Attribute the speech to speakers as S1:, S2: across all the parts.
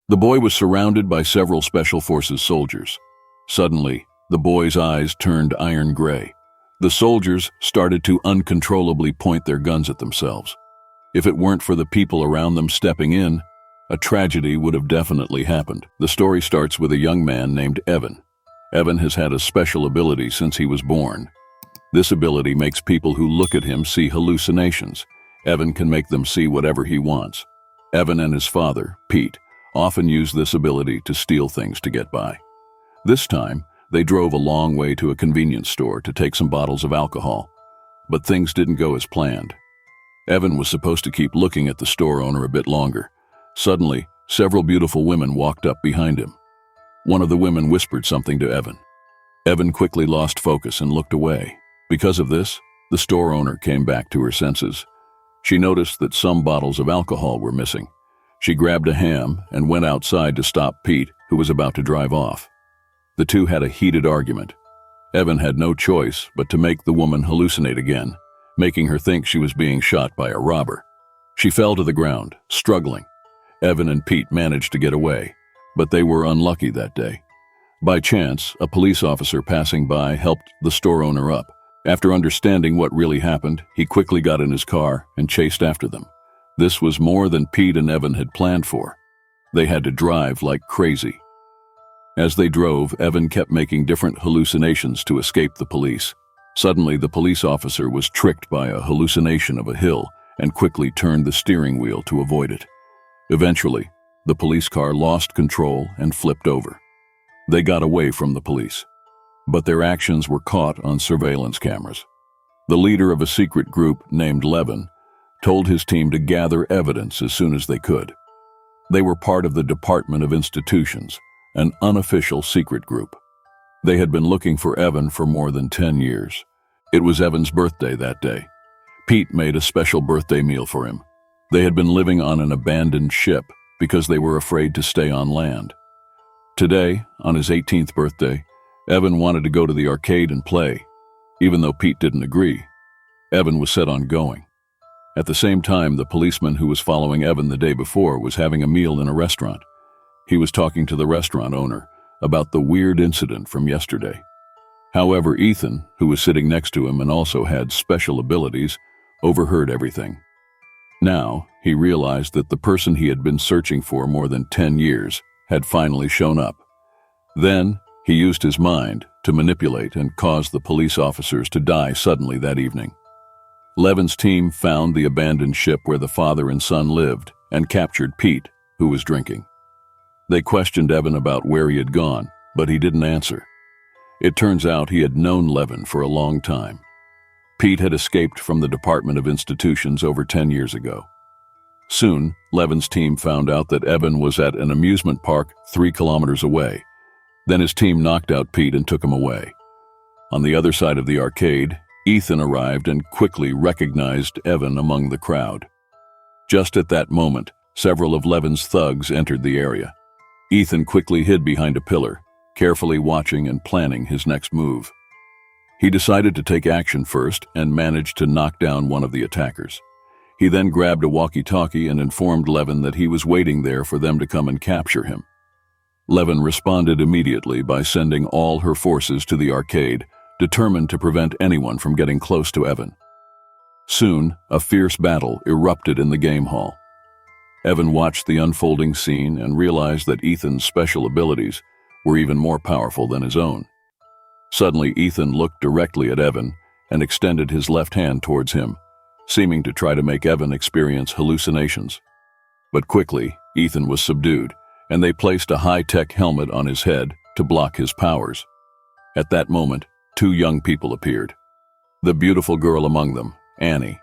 S1: The boy was surrounded by several Special Forces soldiers. Suddenly, the boy's eyes turned iron gray. The soldiers started to uncontrollably point their guns at themselves. If it weren't for the people around them stepping in, a tragedy would have definitely happened. The story starts with a young man named Evan. Evan has had a special ability since he was born. This ability makes people who look at him see hallucinations. Evan can make them see whatever he wants. Evan and his father, Pete, often use this ability to steal things to get by. This time, they drove a long way to a convenience store to take some bottles of alcohol, but things didn't go as planned. Evan was supposed to keep looking at the store owner a bit longer. Suddenly, several beautiful women walked up behind him. One of the women whispered something to Evan. Evan quickly lost focus and looked away. Because of this, the store owner came back to her senses. She noticed that some bottles of alcohol were missing. She grabbed a ham and went outside to stop Pete, who was about to drive off. The two had a heated argument. Evan had no choice but to make the woman hallucinate again, making her think she was being shot by a robber. She fell to the ground, struggling. Evan and Pete managed to get away, but they were unlucky that day. By chance, a police officer passing by helped the store owner up. After understanding what really happened, he quickly got in his car and chased after them. This was more than Pete and Evan had planned for. They had to drive like crazy. As they drove, Evan kept making different hallucinations to escape the police. Suddenly, the police officer was tricked by a hallucination of a hill and quickly turned the steering wheel to avoid it. Eventually, the police car lost control and flipped over. They got away from the police, but their actions were caught on surveillance cameras. The leader of a secret group named Levin told his team to gather evidence as soon as they could. They were part of the Department of Institutions, an unofficial secret group. They had been looking for Evan for more than 10 years. It was Evan's birthday that day. Pete made a special birthday meal for him. They had been living on an abandoned ship because they were afraid to stay on land. Today, on his 18th birthday, Evan wanted to go to the arcade and play. Even though Pete didn't agree, Evan was set on going. At the same time, the policeman who was following Evan the day before was having a meal in a restaurant. He was talking to the restaurant owner about the weird incident from yesterday. However, Ethan, who was sitting next to him and also had special abilities, overheard everything. Now, he realized that the person he had been searching for more than 10 years had finally shown up. Then, he used his mind to manipulate and cause the police officers to die suddenly that evening. Levin's team found the abandoned ship where the father and son lived and captured Pete, who was drinking. They questioned Evan about where he had gone, but he didn't answer. It turns out he had known Levin for a long time. Pete had escaped from the Department of Institutions over 10 years ago. Soon, Levin's team found out that Evan was at an amusement park 3 kilometers away. Then his team knocked out Pete and took him away. On the other side of the arcade, Ethan arrived and quickly recognized Evan among the crowd. Just at that moment, several of Levin's thugs entered the area. Ethan quickly hid behind a pillar, carefully watching and planning his next move. He decided to take action first and managed to knock down one of the attackers. He then grabbed a walkie-talkie and informed Levin that he was waiting there for them to come and capture him. Levin responded immediately by sending all her forces to the arcade, determined to prevent anyone from getting close to Evan. Soon, a fierce battle erupted in the game hall. Evan watched the unfolding scene and realized that Ethan's special abilities were even more powerful than his own. Suddenly, Ethan looked directly at Evan and extended his left hand towards him, seeming to try to make Evan experience hallucinations. But quickly, Ethan was subdued, and they placed a high-tech helmet on his head to block his powers. At that moment, 2 young people appeared. The beautiful girl among them, Annie,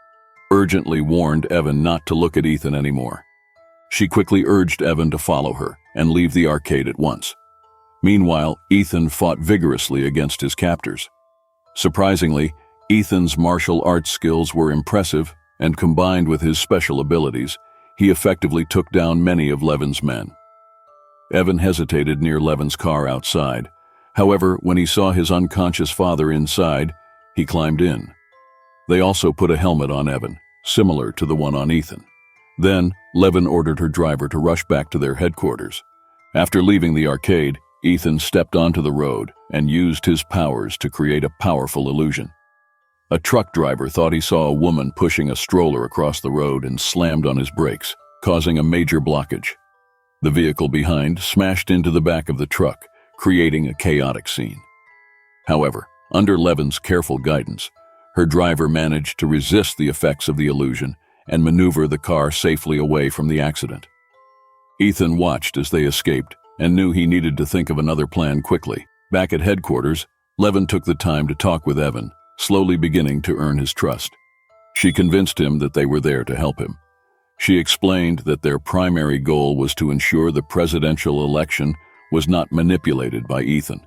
S1: urgently warned Evan not to look at Ethan anymore. She quickly urged Evan to follow her and leave the arcade at once. Meanwhile, Ethan fought vigorously against his captors. Surprisingly, Ethan's martial arts skills were impressive, and combined with his special abilities, he effectively took down many of Levin's men. Evan hesitated near Levin's car outside. However, when he saw his unconscious father inside, he climbed in. They also put a helmet on Evan, similar to the one on Ethan. Then, Levin ordered her driver to rush back to their headquarters. After leaving the arcade, Ethan stepped onto the road and used his powers to create a powerful illusion. A truck driver thought he saw a woman pushing a stroller across the road and slammed on his brakes, causing a major blockage. The vehicle behind smashed into the back of the truck, creating a chaotic scene. However, under Levin's careful guidance, her driver managed to resist the effects of the illusion and maneuver the car safely away from the accident. Ethan watched as they escaped and knew he needed to think of another plan quickly. Back at headquarters, Levin took the time to talk with Evan, slowly beginning to earn his trust. She convinced him that they were there to help him. She explained that their primary goal was to ensure the presidential election was not manipulated by Ethan,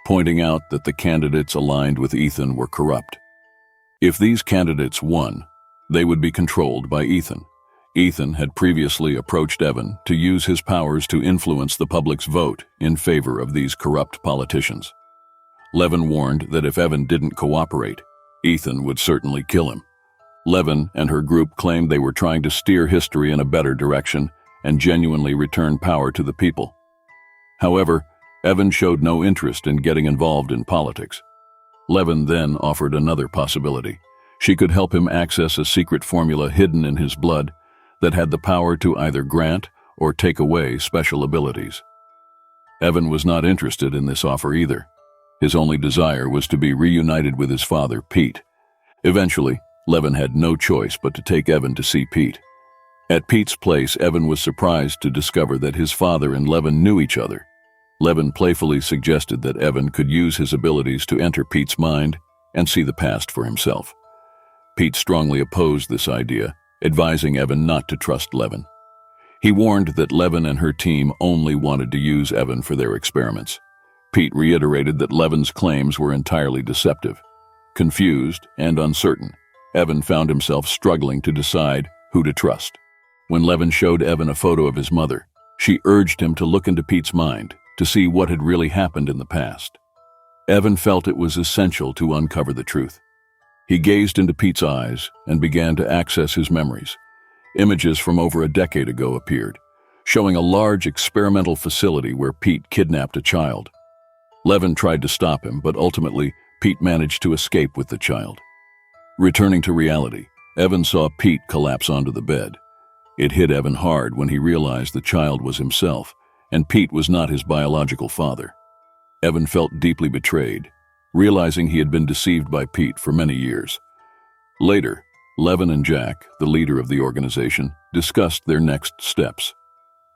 S1: pointing out that the candidates aligned with Ethan were corrupt. If these candidates won, they would be controlled by Ethan. Ethan had previously approached Evan to use his powers to influence the public's vote in favor of these corrupt politicians. Levin warned that if Evan didn't cooperate, Ethan would certainly kill him. Levin and her group claimed they were trying to steer history in a better direction and genuinely return power to the people. However, Evan showed no interest in getting involved in politics. Levin then offered another possibility. She could help him access a secret formula hidden in his blood that had the power to either grant or take away special abilities. Evan was not interested in this offer either. His only desire was to be reunited with his father, Pete. Eventually, Levin had no choice but to take Evan to see Pete. At Pete's place, Evan was surprised to discover that his father and Levin knew each other. Levin playfully suggested that Evan could use his abilities to enter Pete's mind and see the past for himself. Pete strongly opposed this idea, advising Evan not to trust Levin. He warned that Levin and her team only wanted to use Evan for their experiments. Pete reiterated that Levin's claims were entirely deceptive. Confused and uncertain, Evan found himself struggling to decide who to trust. When Levin showed Evan a photo of his mother, she urged him to look into Pete's mind to see what had really happened in the past. Evan felt it was essential to uncover the truth. He gazed into Pete's eyes and began to access his memories. Images from over a decade ago appeared, showing a large experimental facility where Pete kidnapped a child. Levin tried to stop him, but ultimately, Pete managed to escape with the child. Returning to reality, Evan saw Pete collapse onto the bed. It hit Evan hard when he realized the child was himself, and Pete was not his biological father. Evan felt deeply betrayed, realizing he had been deceived by Pete for many years. Later, Levin and Jack, the leader of the organization, discussed their next steps.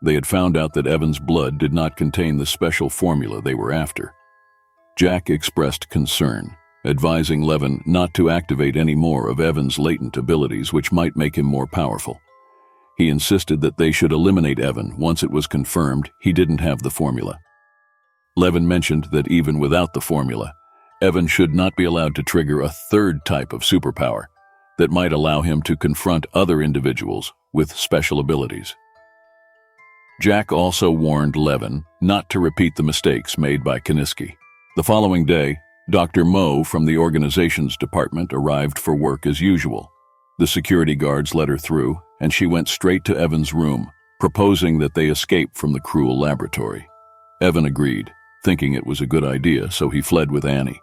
S1: They had found out that Evan's blood did not contain the special formula they were after. Jack expressed concern, advising Levin not to activate any more of Evan's latent abilities which might make him more powerful. He insisted that they should eliminate Evan once it was confirmed he didn't have the formula. Levin mentioned that even without the formula, Evan should not be allowed to trigger a third type of superpower that might allow him to confront other individuals with special abilities. Jack also warned Levin not to repeat the mistakes made by Kaniski. The following day, Dr. Moe from the organization's department arrived for work as usual. The security guards let her through, and she went straight to Evan's room, proposing that they escape from the cruel laboratory. Evan agreed, thinking it was a good idea, so he fled with Annie.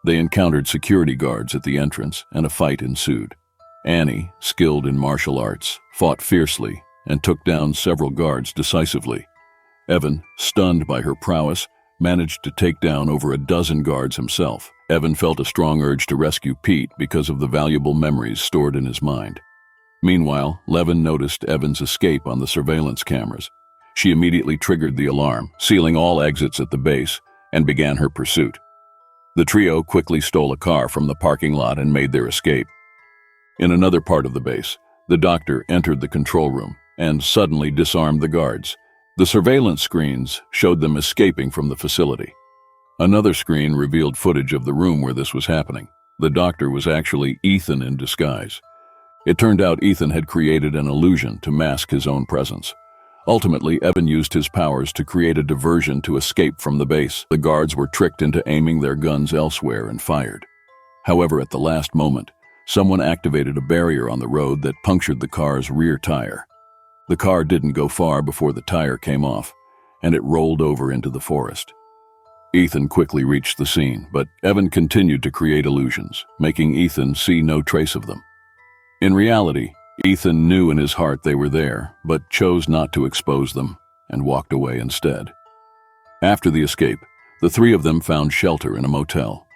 S1: They encountered security guards at the entrance, and a fight ensued. Annie, skilled in martial arts, fought fiercely and took down several guards decisively. Evan, stunned by her prowess, managed to take down over a dozen guards himself. Evan felt a strong urge to rescue Pete because of the valuable memories stored in his mind. Meanwhile, Levin noticed Evan's escape on the surveillance cameras. She immediately triggered the alarm, sealing all exits at the base, and began her pursuit. The trio quickly stole a car from the parking lot and made their escape. In another part of the base, the doctor entered the control room and suddenly disarmed the guards. The surveillance screens showed them escaping from the facility. Another screen revealed footage of the room where this was happening. The doctor was actually Ethan in disguise. It turned out Ethan had created an illusion to mask his own presence. Ultimately, Evan used his powers to create a diversion to escape from the base. The guards were tricked into aiming their guns elsewhere and fired. However, at the last moment, someone activated a barrier on the road that punctured the car's rear tire. The car didn't go far before the tire came off, and it rolled over into the forest. Ethan quickly reached the scene, but Evan continued to create illusions, making Ethan see no trace of them. In reality, Ethan knew in his heart they were there, but chose not to expose them and walked away instead. After the escape, the three of them found shelter in a motel.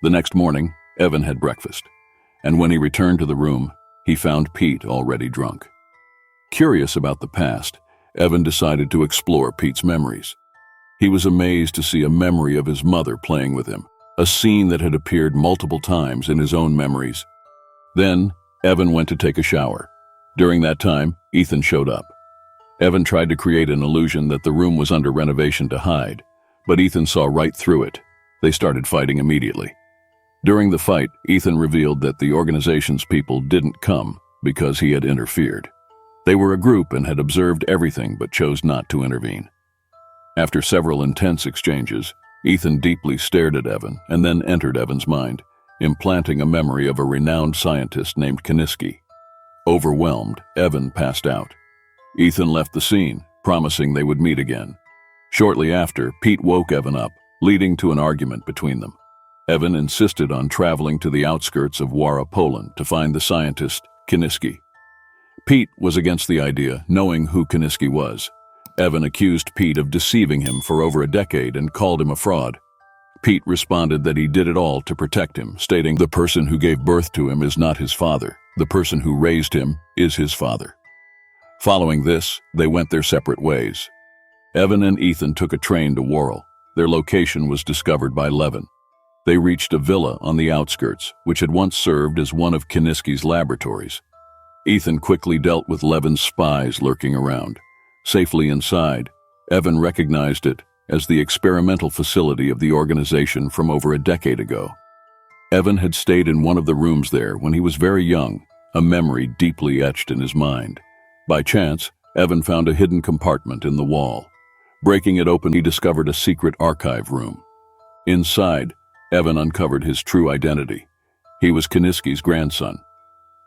S1: The next morning, Evan had breakfast, and when he returned to the room, he found Pete already drunk. Curious about the past, Evan decided to explore Pete's memories. He was amazed to see a memory of his mother playing with him, a scene that had appeared multiple times in his own memories. Then, Evan went to take a shower. During that time, Ethan showed up. Evan tried to create an illusion that the room was under renovation to hide, but Ethan saw right through it. They started fighting immediately. During the fight, Ethan revealed that the organization's people didn't come because he had interfered. They were a group and had observed everything but chose not to intervene. After several intense exchanges, Ethan deeply stared at Evan and then entered Evan's mind, implanting a memory of a renowned scientist named Kiniski. Overwhelmed, Evan passed out. Ethan left the scene, promising they would meet again. Shortly after, Pete woke Evan up, leading to an argument between them. Evan insisted on traveling to the outskirts of Wara, Poland to find the scientist, Kiniski. Pete was against the idea, knowing who Kiniski was. Evan accused Pete of deceiving him for over a decade and called him a fraud. Pete responded that he did it all to protect him, stating the person who gave birth to him is not his father. The person who raised him is his father. Following this, they went their separate ways. Evan and Ethan took a train to Worrell. Their location was discovered by Levin. They reached a villa on the outskirts, which had once served as one of Kiniski's laboratories. Ethan quickly dealt with Levin's spies lurking around. Safely inside, Evan recognized it as the experimental facility of the organization from over a decade ago. Evan had stayed in one of the rooms there when he was very young, a memory deeply etched in his mind. By chance, Evan found a hidden compartment in the wall. Breaking it open, he discovered a secret archive room. Inside, Evan uncovered his true identity. He was Kiniski's grandson.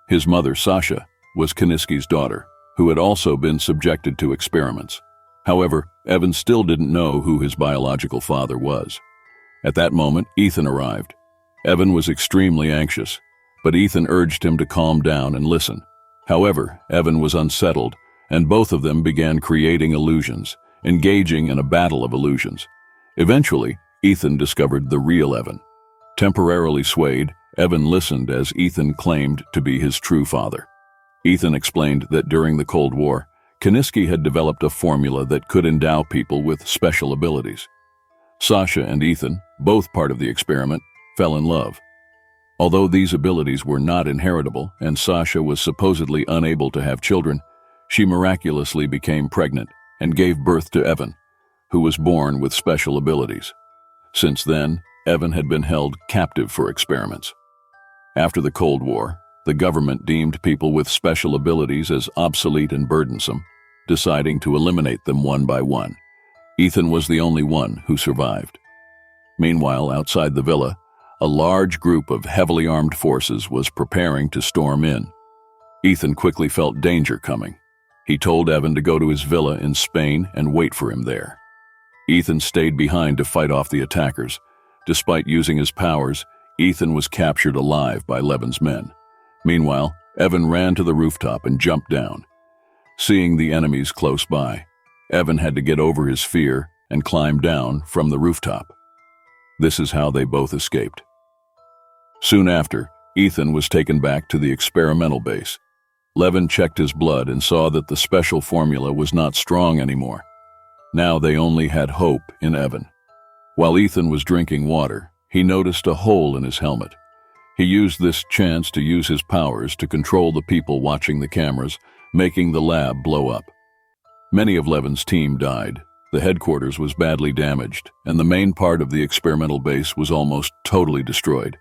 S1: His mother, Sasha, was Kiniski's daughter, who had also been subjected to experiments. However, Evan still didn't know who his biological father was. At that moment, Ethan arrived. Evan was extremely anxious, but Ethan urged him to calm down and listen. However, Evan was unsettled, and both of them began creating illusions, engaging in a battle of illusions. Eventually, Ethan discovered the real Evan. Temporarily swayed, Evan listened as Ethan claimed to be his true father. Ethan explained that during the Cold War, Kiniski had developed a formula that could endow people with special abilities. Sasha and Ethan, both part of the experiment, fell in love. Although these abilities were not inheritable and Sasha was supposedly unable to have children, she miraculously became pregnant and gave birth to Evan, who was born with special abilities. Since then, Evan had been held captive for experiments. After the Cold War, the government deemed people with special abilities as obsolete and burdensome, deciding to eliminate them one by one. Ethan was the only one who survived. Meanwhile, outside the villa, a large group of heavily armed forces was preparing to storm in. Ethan quickly felt danger coming. He told Evan to go to his villa in Spain and wait for him there. Ethan stayed behind to fight off the attackers. Despite using his powers, Ethan was captured alive by Levin's men. Meanwhile, Evan ran to the rooftop and jumped down. Seeing the enemies close by, Evan had to get over his fear and climb down from the rooftop. This is how they both escaped. Soon after, Ethan was taken back to the experimental base. Levin checked his blood and saw that the special formula was not strong anymore. Now they only had hope in Evan. While Ethan was drinking water, he noticed a hole in his helmet. He used this chance to use his powers to control the people watching the cameras, making the lab blow up. Many of Levin's team died. The headquarters was badly damaged, and the main part of the experimental base was almost totally destroyed.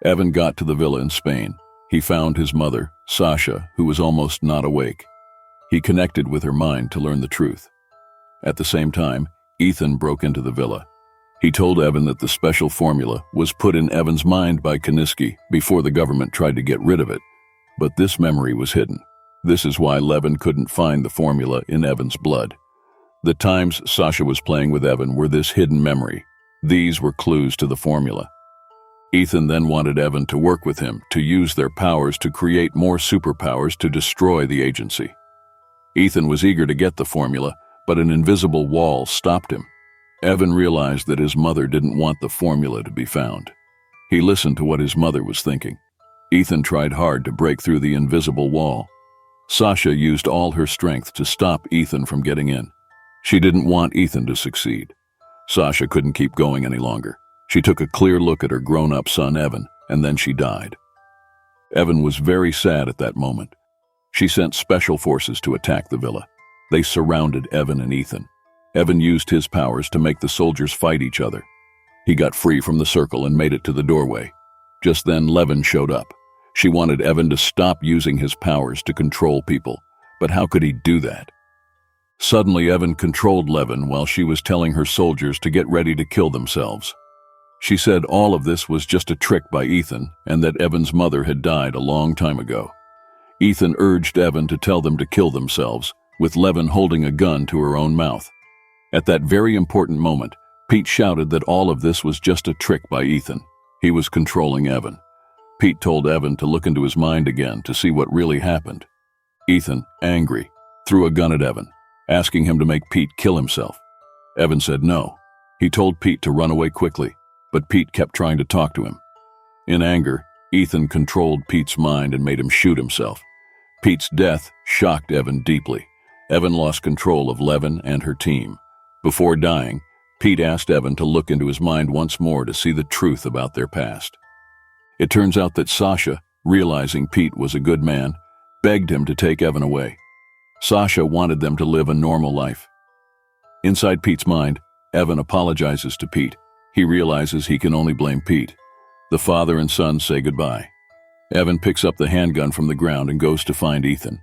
S1: Evan got to the villa in Spain. He found his mother, Sasha, who was almost not awake. He connected with her mind to learn the truth. At the same time, Ethan broke into the villa. He told Evan that the special formula was put in Evan's mind by Kiniski before the government tried to get rid of it, but this memory was hidden. This is why Levin couldn't find the formula in Evan's blood. The times Sasha was playing with Evan were this hidden memory. These were clues to the formula. Ethan then wanted Evan to work with him, to use their powers to create more superpowers to destroy the agency. Ethan was eager to get the formula, but an invisible wall stopped him. Evan realized that his mother didn't want the formula to be found. He listened to what his mother was thinking. Ethan tried hard to break through the invisible wall. Sasha used all her strength to stop Ethan from getting in. She didn't want Ethan to succeed. Sasha couldn't keep going any longer. She took a clear look at her grown-up son Evan, and then she died. Evan was very sad at that moment. She sent special forces to attack the villa. They surrounded Evan and Ethan. Evan used his powers to make the soldiers fight each other. He got free from the circle and made it to the doorway. Just then, Levin showed up. She wanted Evan to stop using his powers to control people, but how could he do that? Suddenly, Evan controlled Levin while she was telling her soldiers to get ready to kill themselves. She said all of this was just a trick by Ethan and that Evan's mother had died a long time ago. Ethan urged Evan to tell them to kill themselves, with Levin holding a gun to her own mouth. At that very important moment, Pete shouted that all of this was just a trick by Ethan. He was controlling Evan. Pete told Evan to look into his mind again to see what really happened. Ethan, angry, threw a gun at Evan, asking him to make Pete kill himself. Evan said no. He told Pete to run away quickly, but Pete kept trying to talk to him. In anger, Ethan controlled Pete's mind and made him shoot himself. Pete's death shocked Evan deeply. Evan lost control of Levin and her team. Before dying, Pete asked Evan to look into his mind once more to see the truth about their past. It turns out that Sasha, realizing Pete was a good man, begged him to take Evan away. Sasha wanted them to live a normal life. Inside Pete's mind, Evan apologizes to Pete. He realizes he can only blame Pete. The father and son say goodbye. Evan picks up the handgun from the ground and goes to find Ethan.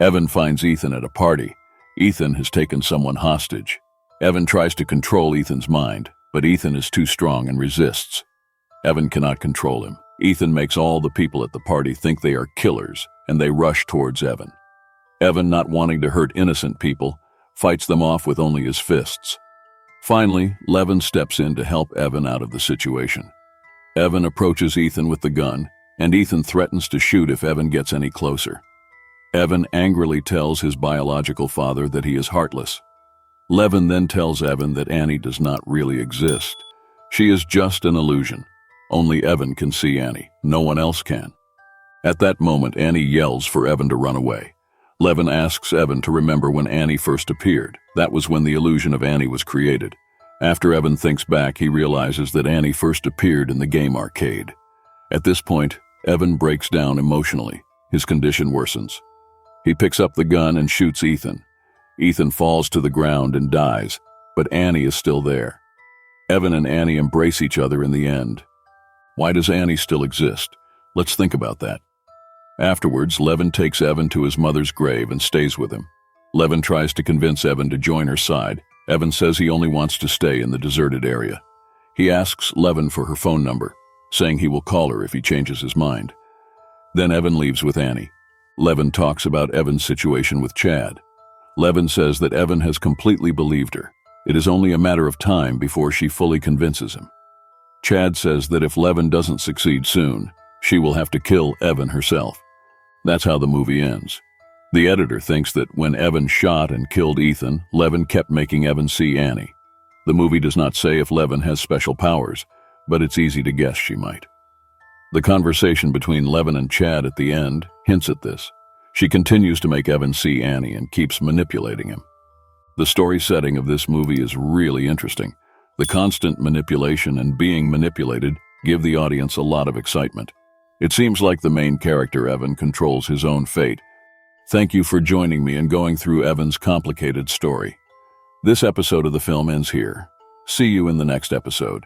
S1: Evan finds Ethan at a party. Ethan has taken someone hostage. Evan tries to control Ethan's mind, but Ethan is too strong and resists. Evan cannot control him. Ethan makes all the people at the party think they are killers, and they rush towards Evan. Evan, not wanting to hurt innocent people, fights them off with only his fists. Finally, Levin steps in to help Evan out of the situation. Evan approaches Ethan with the gun, and Ethan threatens to shoot if Evan gets any closer. Evan angrily tells his biological father that he is heartless. Levin then tells Evan that Annie does not really exist. She is just an illusion. Only Evan can see Annie. No one else can. At that moment, Annie yells for Evan to run away. Levin asks Evan to remember when Annie first appeared. That was when the illusion of Annie was created. After Evan thinks back, he realizes that Annie first appeared in the game arcade. At this point, Evan breaks down emotionally. His condition worsens. He picks up the gun and shoots Ethan. Ethan falls to the ground and dies, but Annie is still there. Evan and Annie embrace each other in the end. Why does Annie still exist? Let's think about that. Afterwards, Levin takes Evan to his mother's grave and stays with him. Levin tries to convince Evan to join her side. Evan says he only wants to stay in the deserted area. He asks Levin for her phone number, saying he will call her if he changes his mind. Then Evan leaves with Annie. Levin talks about Evan's situation with Chad. Levin says that Evan has completely believed her. It is only a matter of time before she fully convinces him. Chad says that if Levin doesn't succeed soon, she will have to kill Evan herself. That's how the movie ends. The editor thinks that when Evan shot and killed Ethan, Levin kept making Evan see Annie. The movie does not say if Levin has special powers, but it's easy to guess she might. The conversation between Levin and Chad at the end hints at this. She continues to make Evan see Annie and keeps manipulating him. The story setting of this movie is really interesting. The constant manipulation and being manipulated give the audience a lot of excitement. It seems like the main character, Evan, controls his own fate. Thank you for joining me in going through Evan's complicated story. This episode of the film ends here. See you in the next episode.